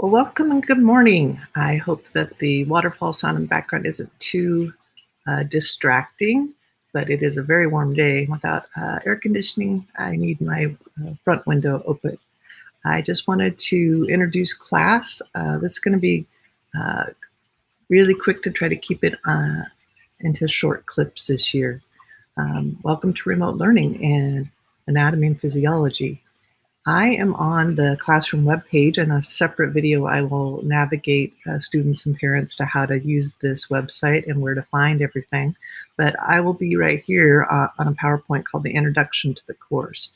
Well, welcome and good morning. I hope that the waterfall sound in the background isn't too distracting, but it is a very warm day. Without air conditioning, I need my front window open. I just wanted to introduce class. This is going to be uh, really quick to try to keep it into short clips this year. Welcome to remote learning and anatomy and physiology. I am on the classroom webpage. In a separate video, I will navigate students and parents to how to use this website and where to find everything. But I will be right here on a PowerPoint called the Introduction to the Course.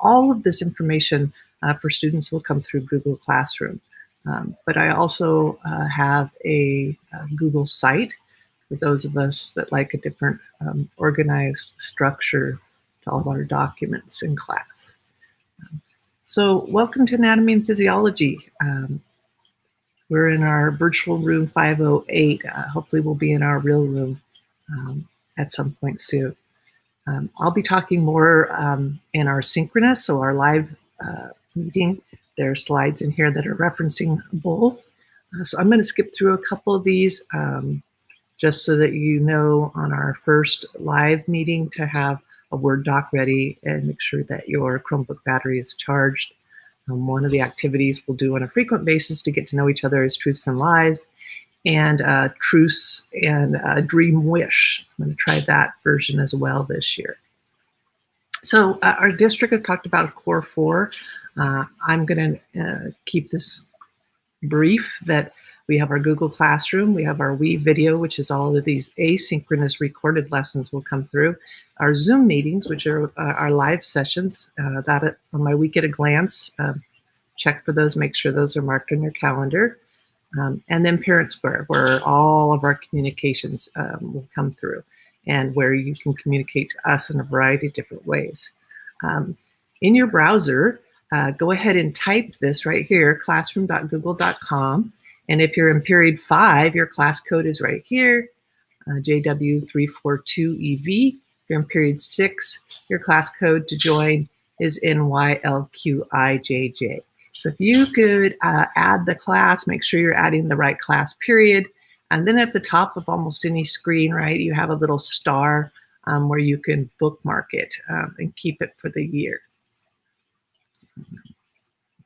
All of this information for students will come through Google Classroom. But I also have a Google site for those of us that like a different organized structure to all of our documents in class. So welcome to Anatomy and Physiology. We're in our virtual room 508. Hopefully we'll be in our real room at some point soon. I'll be talking more in our synchronous, so our live meeting. There are slides in here that are referencing both. So I'm going to skip through a couple of these just so that you know on our first live meeting to have a Word doc ready and make sure that your Chromebook battery is charged. One of the activities we'll do on a frequent basis to get to know each other is Truths and Lies, and Truths and Dream Wish. I'm going to try that version as well this year. So our district has talked about a core 4. I'm going to keep this brief that we have our Google Classroom, we have our Weave video, which is all of these asynchronous recorded lessons will come through. Our Zoom meetings, which are our live sessions, that on my week at a glance, check for those, make sure those are marked on your calendar. And then Parent Square, where all of our communications will come through and where you can communicate to us in a variety of different ways. In your browser, go ahead and type this right here, classroom.google.com. And if you're in period 5, your class code is right here, JW342EV. If you're in period 6, your class code to join is NYLQIJJ. So if you could add the class, make sure you're adding the right class period. And then at the top of almost any screen, right, you have a little star where you can bookmark it and keep it for the year.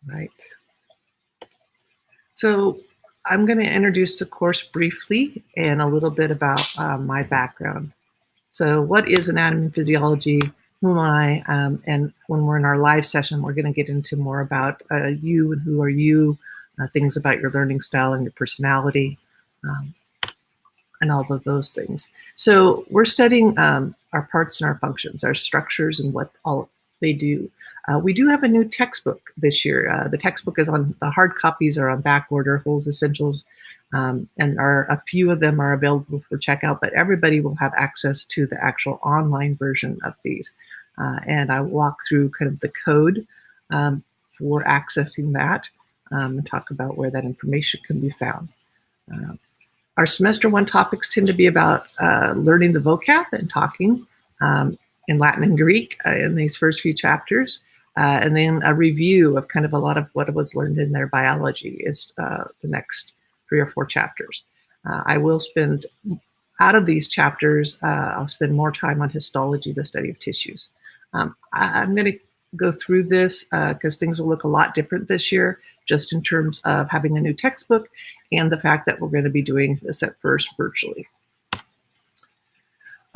Right. So I'm going to introduce the course briefly and a little bit about my background. So what is anatomy and physiology? Who am I? And when we're in our live session, we're going to get into more about you and who are you, things about your learning style and your personality, and all of those things. So we're studying our parts and our functions, our structures and what all they do. We do have a new textbook this year. The textbook is on, the hard copies are on back order, Holes Essentials, and a few of them are available for checkout, but everybody will have access to the actual online version of these. And I will walk through kind of the code for accessing that and talk about where that information can be found. Our semester 1 topics tend to be about learning the vocab and talking in Latin and Greek in these first few chapters. And then a review of kind of a lot of what was learned in their biology is the next 3 or 4 chapters. I will spend, out of these chapters, I'll spend more time on histology, the study of tissues. I'm going to go through this because things will look a lot different this year, just in terms of having a new textbook and the fact that we're going to be doing this at first virtually.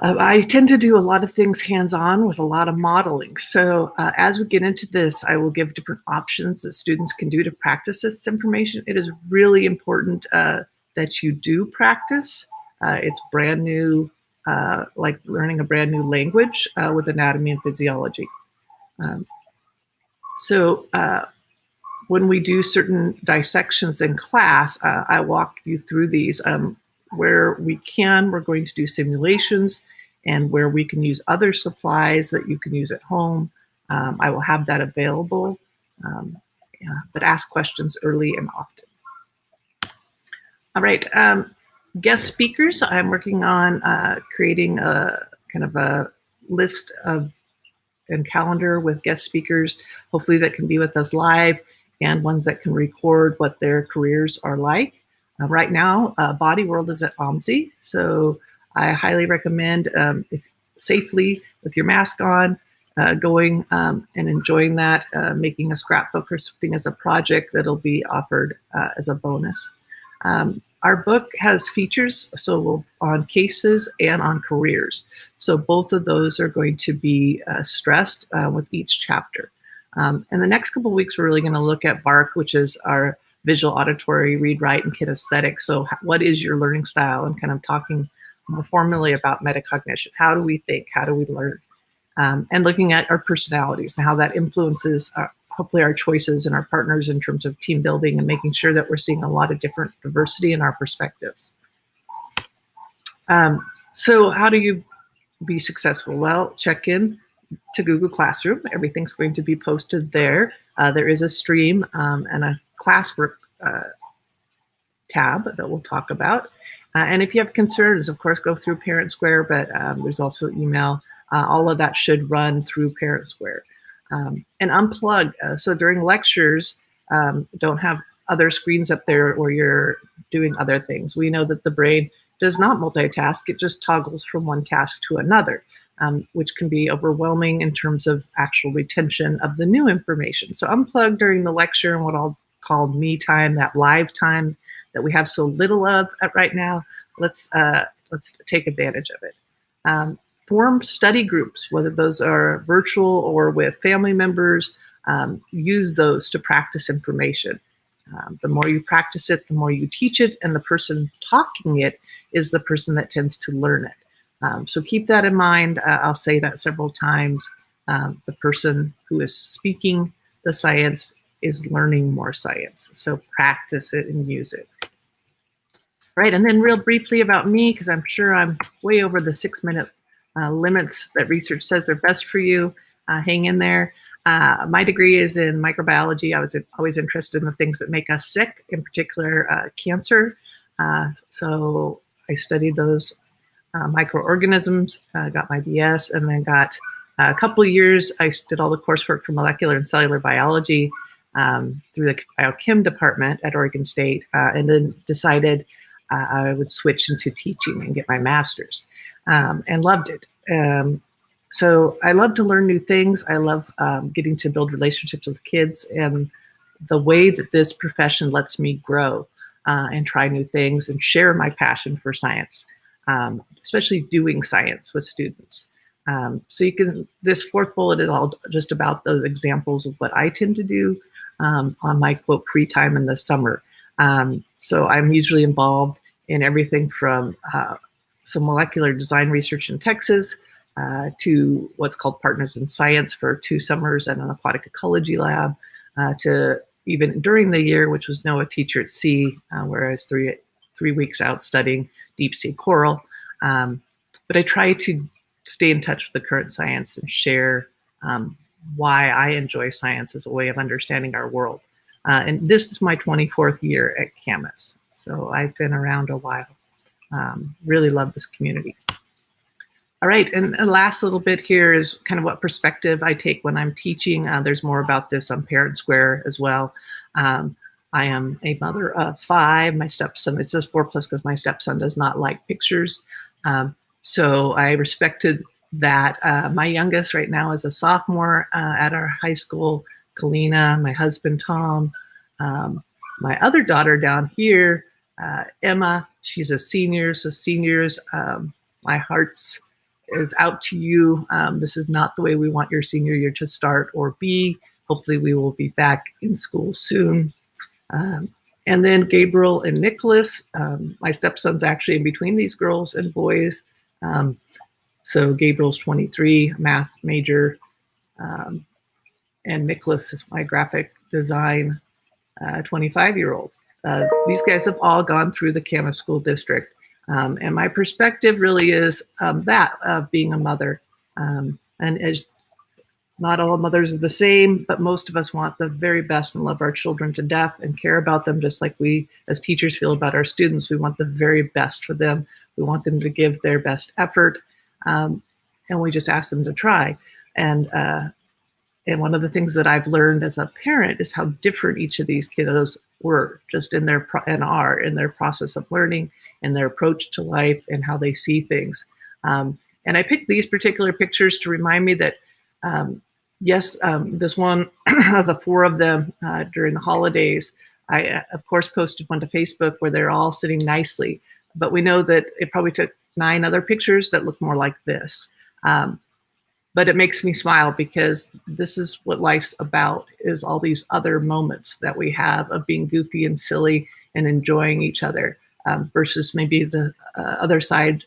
I tend to do a lot of things hands-on with a lot of modeling. So as we get into this, I will give different options that students can do to practice this information. It is really important that you do practice. It's brand new, like learning a brand new language with anatomy and physiology. So when we do certain dissections in class, I walk you through these. Where we can, we're going to do simulations, and where we can use other supplies that you can use at home, I will have that available, but ask questions early and often. All right, guest speakers, I'm working on creating a kind of a list of and calendar with guest speakers, hopefully that can be with us live and ones that can record what their careers are like. Right now, Body World is at OMSI, so I highly recommend, if safely with your mask on, going and enjoying that, making a scrapbook or something as a project that'll be offered as a bonus. Our book has features so on cases and on careers. So both of those are going to be stressed with each chapter. In the next couple of weeks, we're really going to look at BARC, which is our visual, auditory, read, write, and kinesthetic. So what is your learning style? And kind of talking more formally about metacognition. How do we think? How do we learn? And looking at our personalities and how that influences hopefully our choices and our partners in terms of team building and making sure that we're seeing a lot of different diversity in our perspectives. So how do you be successful? Well, check in to Google Classroom. Everything's going to be posted there. There is a stream and a classwork tab that we'll talk about. And if you have concerns, of course, go through Parent Square, but there's also email. All of that should run through Parent Square. And unplug. So during lectures, don't have other screens up there where you're doing other things. We know that the brain does not multitask. It just toggles from one task to another, which can be overwhelming in terms of actual retention of the new information. So unplug during the lecture and what I'll call me time, that live time that we have so little of right now. Let's take advantage of it. Form study groups, whether those are virtual or with family members. Use those to practice information. The more you practice it, the more you teach it, and the person talking it is the person that tends to learn it. So keep that in mind. I'll say that several times. The person who is speaking the science is learning more science. So practice it and use it. Right, and then real briefly about me, because I'm sure I'm way over the 6-minute limits that research says are best for you. Hang in there. My degree is in microbiology. I was always interested in the things that make us sick, in particular cancer. So I studied those microorganisms, got my BS, and then got a couple of years, I did all the coursework for molecular and cellular biology through the biochem department at Oregon State, and then decided I would switch into teaching and get my master's. And loved it. So I love to learn new things. I love getting to build relationships with kids, and the way that this profession lets me grow and try new things and share my passion for science, especially doing science with students. So you can, this fourth bullet is all just about those examples of what I tend to do on my quote free time in the summer. So I'm usually involved in everything from some molecular design research in Texas to what's called Partners in Science for 2 summers at an aquatic ecology lab, to even during the year, which was NOAA Teacher at Sea, where I was three weeks out studying deep sea coral. But I try to stay in touch with the current science and share why I enjoy science as a way of understanding our world. And this is my 24th year at Camas, so I've been around a while. Really love this community. All right, and last little bit here is kind of what perspective I take when I'm teaching. There's more about this on Parent Square as well. I am a mother of 5. My stepson, it says 4+ because my stepson does not like pictures. So I respected that. My youngest right now is a sophomore at our high school, Kalina, my husband, Tom. My other daughter down here, Emma, she's a senior. So seniors, my heart's is out to you. This is not the way we want your senior year to start or be. Hopefully we will be back in school soon. And then Gabriel and Nicholas, my stepson's actually in between these girls and boys. So Gabriel's 23, math major, and Nicholas is my graphic design 25-year-old. These guys have all gone through the Camas School District. And my perspective really is that of being a mother. And as not all mothers are the same, but most of us want the very best and love our children to death and care about them just like we as teachers feel about our students. We want the very best for them. We want them to give their best effort. And we just ask them to try. And And one of the things that I've learned as a parent is how different each of these kiddos were just in their and are in their process of learning and their approach to life and how they see things. And I picked these particular pictures to remind me that, yes, this one of the four of them during the holidays, I, of course, posted one to Facebook where they're all sitting nicely. But we know that it probably took 9 other pictures that look more like this. But it makes me smile because this is what life's about, is all these other moments that we have of being goofy and silly and enjoying each other, versus maybe the other side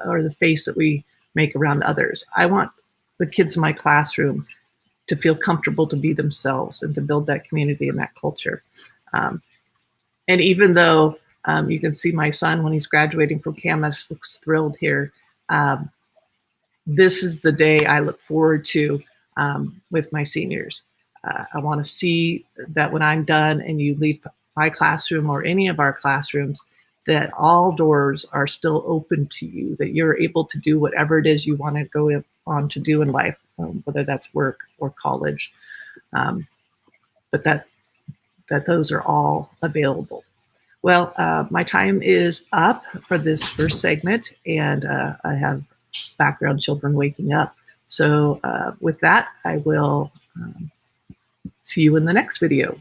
or the face that we make around others. I want the kids in my classroom to feel comfortable to be themselves and to build that community and that culture. And even though you can see my son when he's graduating from campus looks thrilled here, this is the day I look forward to with my seniors. I want to see that when I'm done and you leave my classroom or any of our classrooms, that all doors are still open to you, that you're able to do whatever it is you want to go on to do in life, whether that's work or college, but that those are all available. Well, my time is up for this first segment, and I have background children waking up. So with that, I will see you in the next video.